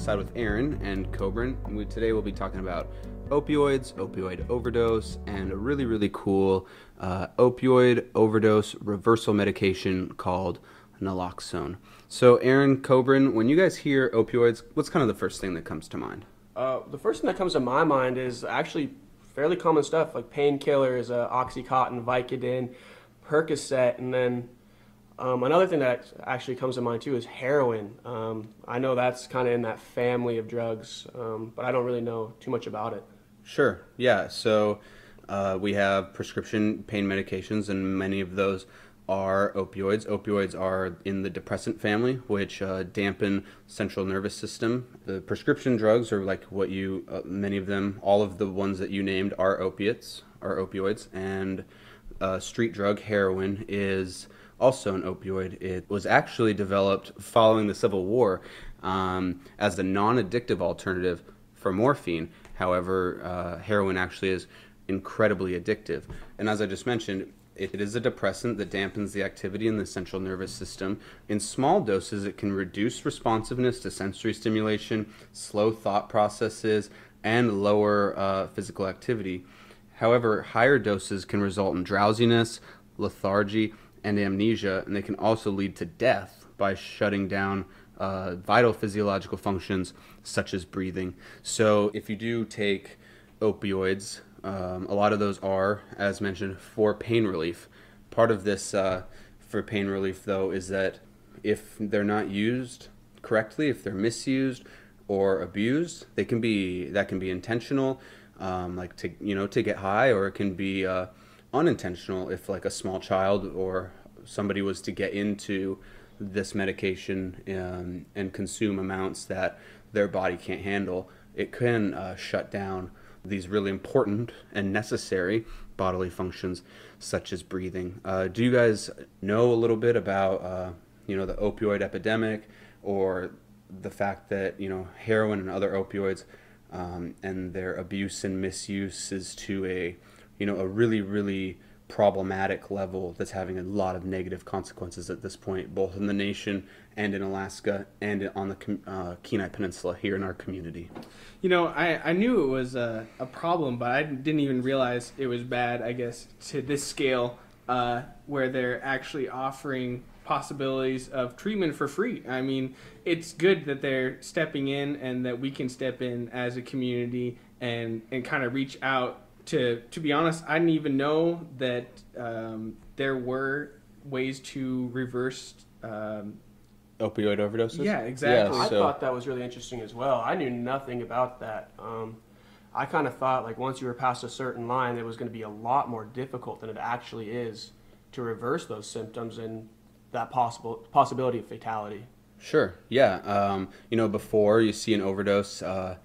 alongside with Aaron and Kobryn. Today we'll be talking about opioids, opioid overdose, and a really cool opioid overdose reversal medication called Naloxone. So Aaron, Kobryn, when you guys hear opioids, what's kind of the first thing that comes to mind? The first thing that comes to my mind is actually fairly common stuff like painkillers, Oxycontin, Vicodin, Percocet, and then another thing that actually comes to mind too is heroin. I know that's kind of in that family of drugs, but I don't really know too much about it. Sure, yeah. So we have prescription pain medications, and many of those are opioids. Opioids are in the depressant family, which dampen central nervous system. The prescription drugs are like what you, many of them, all of the ones that you named are opiates, are opioids, and street drug heroin is also an opioid. It was actually developed following the Civil War as a non-addictive alternative for morphine. However, heroin actually is incredibly addictive. And as I just mentioned, it is a depressant that dampens the activity in the central nervous system. In small doses, it can reduce responsiveness to sensory stimulation, slow thought processes, and lower physical activity. However, higher doses can result in drowsiness, lethargy, and amnesia, and they can also lead to death by shutting down vital physiological functions such as breathing. So if you do take opioids, a lot of those are, as mentioned, for pain relief. Part of this for pain relief, though, is that if they're not used correctly, if they're misused or abused, that can be intentional, like to get high, or it can be unintentional if like a small child or somebody was to get into this medication and consume amounts that their body can't handle. It can shut down these really important and necessary bodily functions such as breathing. Do you guys know a little bit about the opioid epidemic, or the fact that heroin and other opioids and their abuse and misuse is to a really problematic level that's having a lot of negative consequences at this point, both in the nation and in Alaska and on the Kenai Peninsula here in our community? I knew it was a problem, but I didn't even realize it was bad, I guess, to this scale, where they're actually offering possibilities of treatment for free. I mean, it's good that they're stepping in and that we can step in as a community and kind of reach out. To be honest, I didn't even know that there were ways to reverse opioid overdoses. Yeah, exactly. I thought that was really interesting as well. I knew nothing about that. I kind of thought like once you were past a certain line, it was going to be a lot more difficult than it actually is to reverse those symptoms and that possibility of fatality. Sure. Yeah. Before you see an overdose, a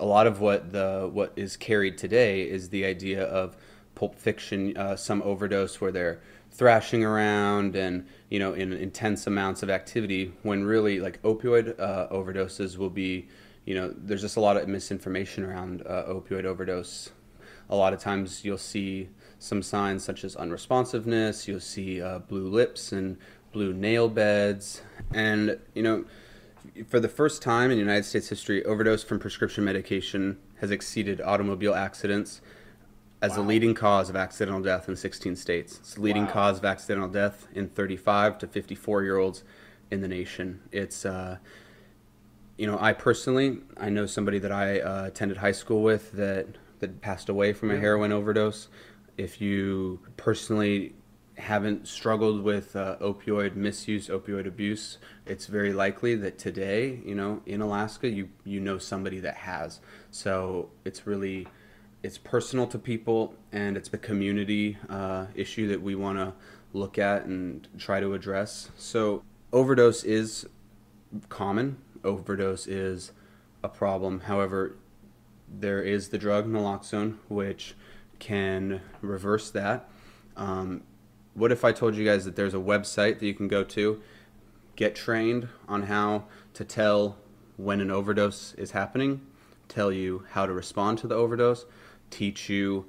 lot of what is carried today is the idea of Pulp Fiction, some overdose where they're thrashing around and in intense amounts of activity, when really like opioid overdoses will be, there's just a lot of misinformation around opioid overdose. A lot of times you'll see some signs such as unresponsiveness, you'll see blue lips and blue nail beds, and for the first time in United States history, overdose from prescription medication has exceeded automobile accidents as the leading cause of accidental death in 16 states. It's the leading cause of accidental death in 35 to 54-year-olds in the nation. It's, I know somebody that I attended high school with that passed away from a heroin overdose. If you personally haven't struggled with opioid misuse, opioid abuse, it's very likely that today, in Alaska, you know somebody that has. So it's personal to people, and it's the community issue that we want to look at and try to address. So overdose is common. Overdose is a problem. However, there is the drug Naloxone, which can reverse that. What if I told you guys that there's a website that you can go to, get trained on how to tell when an overdose is happening, tell you how to respond to the overdose, teach you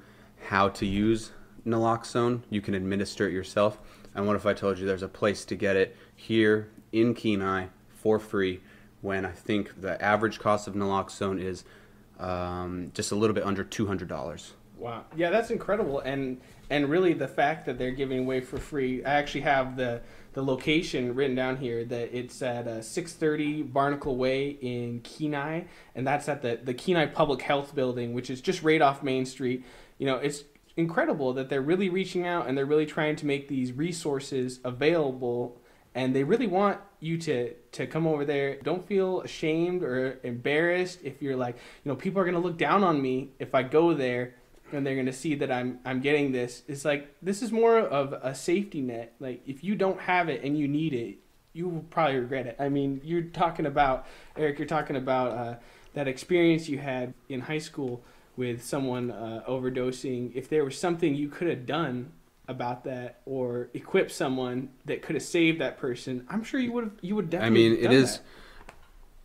how to use Naloxone? You can administer it yourself. And what if I told you there's a place to get it here in Kenai for free when I think the average cost of naloxone is just a little bit under $200. Wow. Yeah, that's incredible. And really the fact that they're giving away for free. I actually have the location written down here, that it's at 630 Barnacle Way in Kenai, and that's at the Kenai Public Health Building, which is just right off Main Street. You know, it's incredible that they're really reaching out and they're really trying to make these resources available, and they really want you to come over there. Don't feel ashamed or embarrassed if you're like, you know, people are going to look down on me if I go there and they're going to see that I'm getting this. It's like, this is more of a safety net. Like, if you don't have it and you need it, you will probably regret it. I mean, you're talking about, Eric, that experience you had in high school with someone overdosing. If there was something you could have done about that, or equip someone that could have saved that person, I'm sure you would definitely. I mean, it is, that.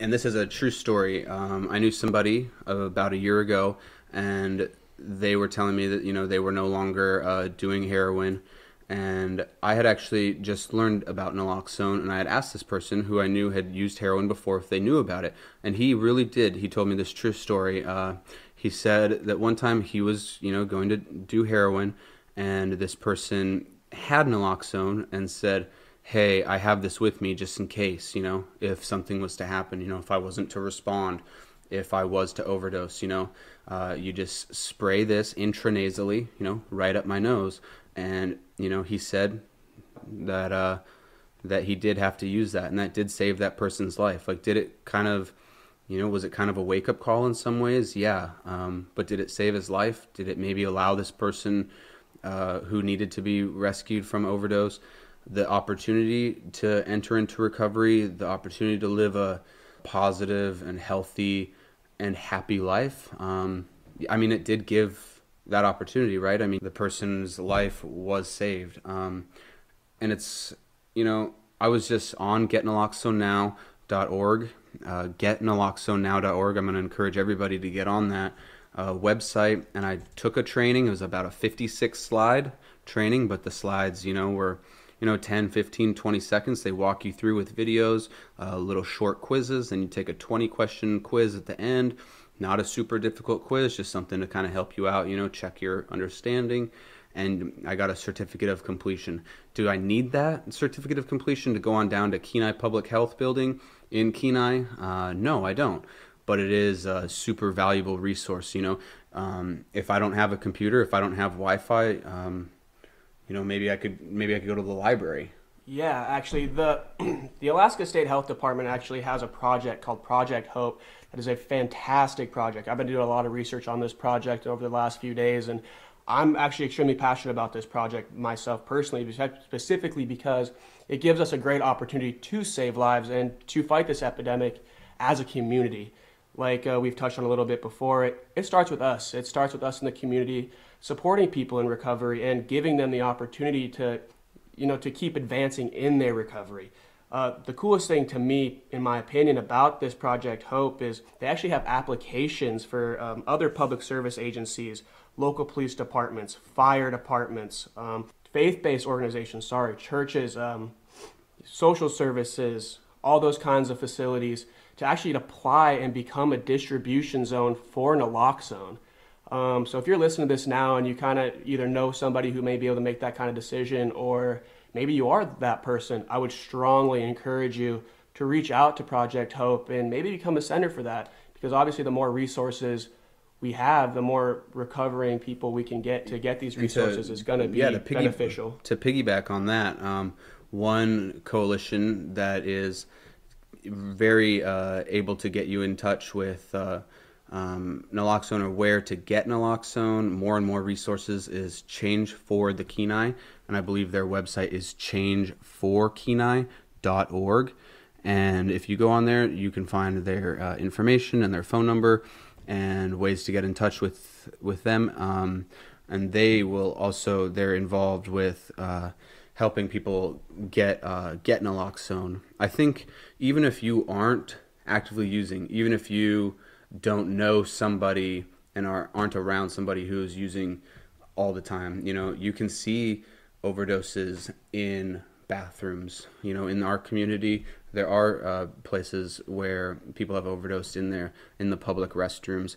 And this is a true story. I knew somebody about a year ago, and they were telling me that, you know, they were no longer doing heroin, and I had actually just learned about naloxone, and I had asked this person who I knew had used heroin before if they knew about it, and he really did. He told me this true story. He said that one time he was, you know, going to do heroin, and this person had naloxone and said, hey, I have this with me just in case, you know, if something was to happen, you know, if I wasn't to respond, if I was to overdose, you know, you just spray this intranasally, you know, right up my nose. And, you know, he said that that he did have to use that, and that did save that person's life. Like, did it kind of, you know, was it kind of a wake-up call in some ways? Yeah. But did it save his life? Did it maybe allow this person who needed to be rescued from overdose the opportunity to enter into recovery, the opportunity to live a positive and healthy and happy life? I mean, it did give that opportunity, right? I mean, the person's life was saved. And it's, you know, I was just on getnaloxonenow.org, getnaloxonenow.org. I'm going to encourage everybody to get on that website. And I took a training. It was about a 56 slide training, but the slides, you know, were, you know, 10, 15, 20 seconds. They walk you through with videos, little short quizzes, and you take a 20-question quiz at the end. Not a super difficult quiz, just something to kind of help you out, you know, check your understanding. And I got a certificate of completion. Do I need that certificate of completion to go on down to Kenai Public Health Building in Kenai? No, I don't. But it is a super valuable resource, you know. If I don't have a computer, if I don't have Wi-Fi, you know, maybe I could go to the library. Yeah, actually, the Alaska State Health Department actually has a project called Project Hope. That is a fantastic project. I've been doing a lot of research on this project over the last few days, and I'm actually extremely passionate about this project myself personally, specifically because it gives us a great opportunity to save lives and to fight this epidemic as a community. Like we've touched on a little bit before, it starts with us. It starts with us in the community, supporting people in recovery and giving them the opportunity to, you know, to keep advancing in their recovery. The coolest thing to me, in my opinion, about this Project Hope is they actually have applications for other public service agencies, local police departments, fire departments, faith-based organizations, churches, social services, all those kinds of facilities to actually apply and become a distribution zone for naloxone. So if you're listening to this now and you kind of either know somebody who may be able to make that kind of decision, or maybe you are that person, I would strongly encourage you to reach out to Project Hope and maybe become a sender for that, because obviously the more resources we have, the more recovering people we can get to get these resources is going to be beneficial. To piggyback on that, one coalition that is very able to get you in touch with naloxone, or where to get naloxone, more and more resources, is Change for the Kenai, and I believe their website is changeforkenai.org. And if you go on there, you can find their information and their phone number and ways to get in touch with them. And they will also, they're involved with helping people get naloxone. I think even if you aren't actively using, even if you don't know somebody and aren't around somebody who's using all the time, you know, you can see overdoses in bathrooms. You know, in our community, there are places where people have overdosed in the public restrooms.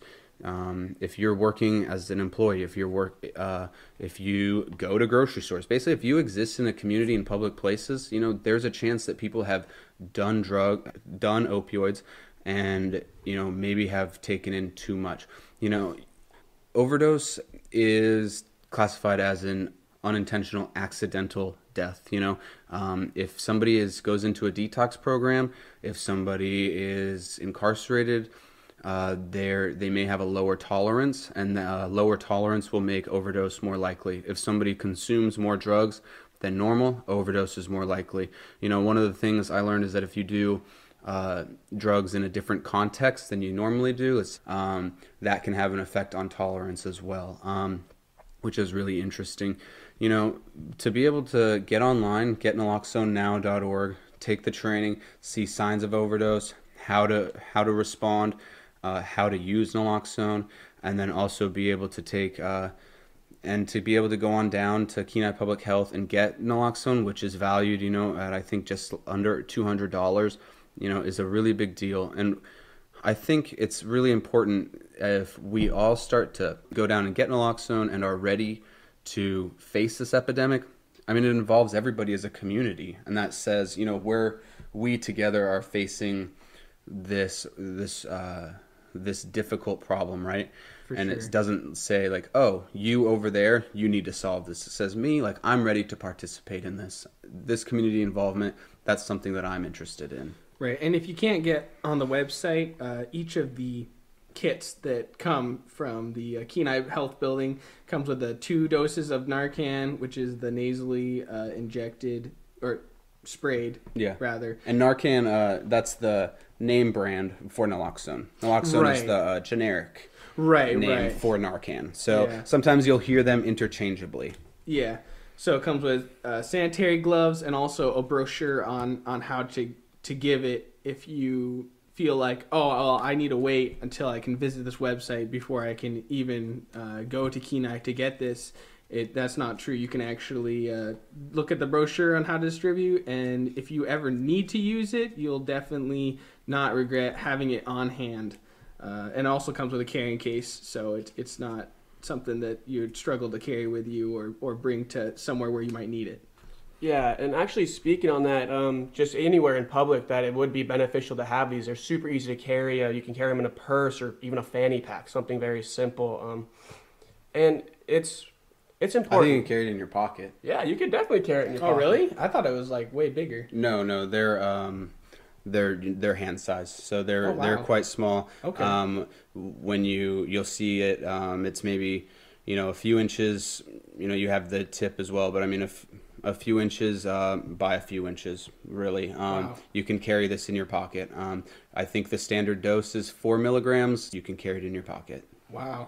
If you're working as an employee, if you go to grocery stores, basically if you exist in a community in public places, there's a chance that people have done opioids and, maybe have taken in too much. Overdose is classified as an unintentional accidental death. If somebody goes into a detox program, if somebody is incarcerated, they may have a lower tolerance, and lower tolerance will make overdose more likely. If somebody consumes more drugs than normal, overdose is more likely. One of the things I learned is that if you do drugs in a different context than you normally do, that can have an effect on tolerance as well, which is really interesting. To be able to get online, get naloxonenow.org, take the training, see signs of overdose, how to respond, how to use naloxone, and then also be able to take and to be able to go on down to Kenai Public Health and get naloxone, which is valued, at I think just under $200, is a really big deal. And I think it's really important if we all start to go down and get naloxone and are ready to face this epidemic. I mean, it involves everybody as a community, and that says, where we together are facing this difficult problem, right? And it doesn't say like, oh, you over there, you need to solve this. It says me, like, I'm ready to participate in this community involvement. That's something that I'm interested in. Right, and if you can't get on the website, each of the kits that come from the Kenai Health Building comes with 2 doses of Narcan, which is the nasally injected or sprayed, rather. And Narcan, that's the name brand for Naloxone. Naloxone is the generic name for Narcan. So sometimes you'll hear them interchangeably. Yeah. So it comes with sanitary gloves and also a brochure on how to give it if you feel like, oh, well, I need to wait until I can visit this website before I can even go to Kenai to get this. That's not true. You can actually look at the brochure on how to distribute, and if you ever need to use it, you'll definitely not regret having it on hand. And it also comes with a carrying case, so it's not something that you'd struggle to carry with you or bring to somewhere where you might need it. Yeah, and actually speaking on that, just anywhere in public that it would be beneficial to have these. They're super easy to carry. You can carry them in a purse or even a fanny pack, something very simple. And it's important. I think you can carry it in your pocket. Yeah, you can definitely carry it in your pocket. Oh, really? I thought it was like way bigger. No, they're hand sized, so they're quite small. Okay. When you'll see it, it's maybe a few inches. You have the tip as well, but I mean a few inches by a few inches, really. Wow. You can carry this in your pocket. I think the standard dose is 4 milligrams. You can carry it in your pocket. Wow.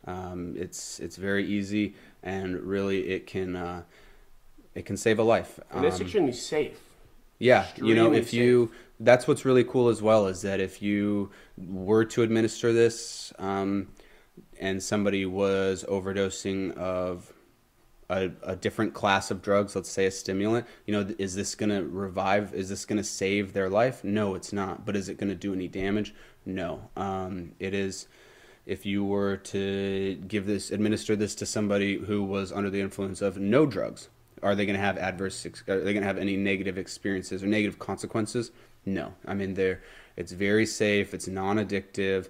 It's very easy, and really it can save a life. And it's extremely safe. Yeah, Extremely safe. That's what's really cool as well, is that if you were to administer this and somebody was overdosing of a different class of drugs, let's say a stimulant, is this going to revive? Is this going to save their life? No, it's not. But is it going to do any damage? No. It is. If you were to administer this to somebody who was under the influence of no drugs, are they going to have are they going to have any negative experiences or negative consequences? No. I mean, it's very safe. It's non-addictive.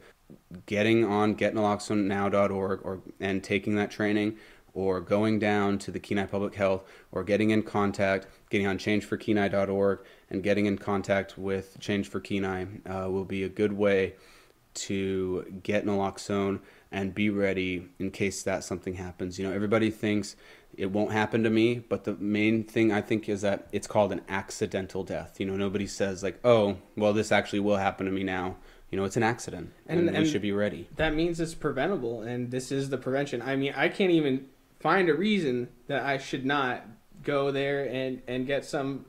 Getting on getnaloxonenow.org and taking that training, or going down to the Kenai Public Health, or getting on changeforkenai.org and getting in contact with Change for Kenai will be a good way to get naloxone and be ready in case that something happens. Everybody thinks it won't happen to me, but the main thing I think is that it's called an accidental death. Nobody says like, oh, well, this actually will happen to me now. It's an accident, and we should be ready. That means it's preventable, and this is the prevention. I mean, I can't even find a reason that I should not go there and get some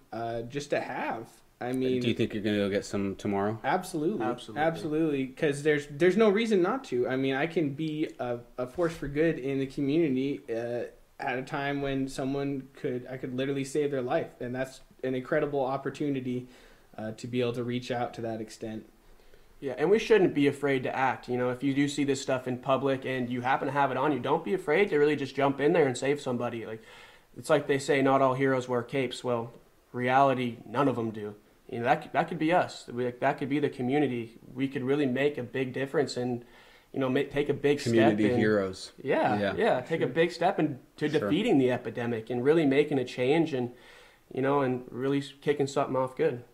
just to have. I mean, do you think you're going to go get some tomorrow? Absolutely. Because there's no reason not to. I mean, I can be a force for good in the community at a time when I could literally save their life, and that's an incredible opportunity to be able to reach out to that extent. Yeah, and we shouldn't be afraid to act. You know, if you do see this stuff in public and you happen to have it on you, don't be afraid to really just jump in there and save somebody. Like, it's like they say, not all heroes wear capes. Well, reality, none of them do. You know, that could be us. That could be the community. We could really make a big difference and, you know, take a big Community step in, heroes. Yeah, take a big step into defeating the epidemic and really making a change and, you know, and really kicking something off good.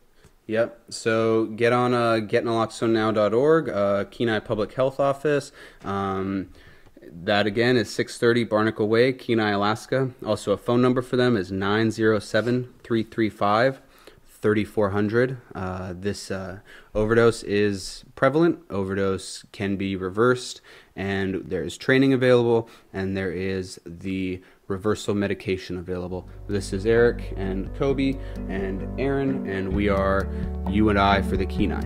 Yep. So get on getnaloxonenow.org, Kenai Public Health Office. That again is 630 Barnacle Way, Kenai, Alaska. Also a phone number for them is 907-335-3400. This overdose is prevalent. Overdose can be reversed, and there is training available, and there is the reversal medication available. This is Eric and Kobe and Aaron, and we are You and I for the Kenai.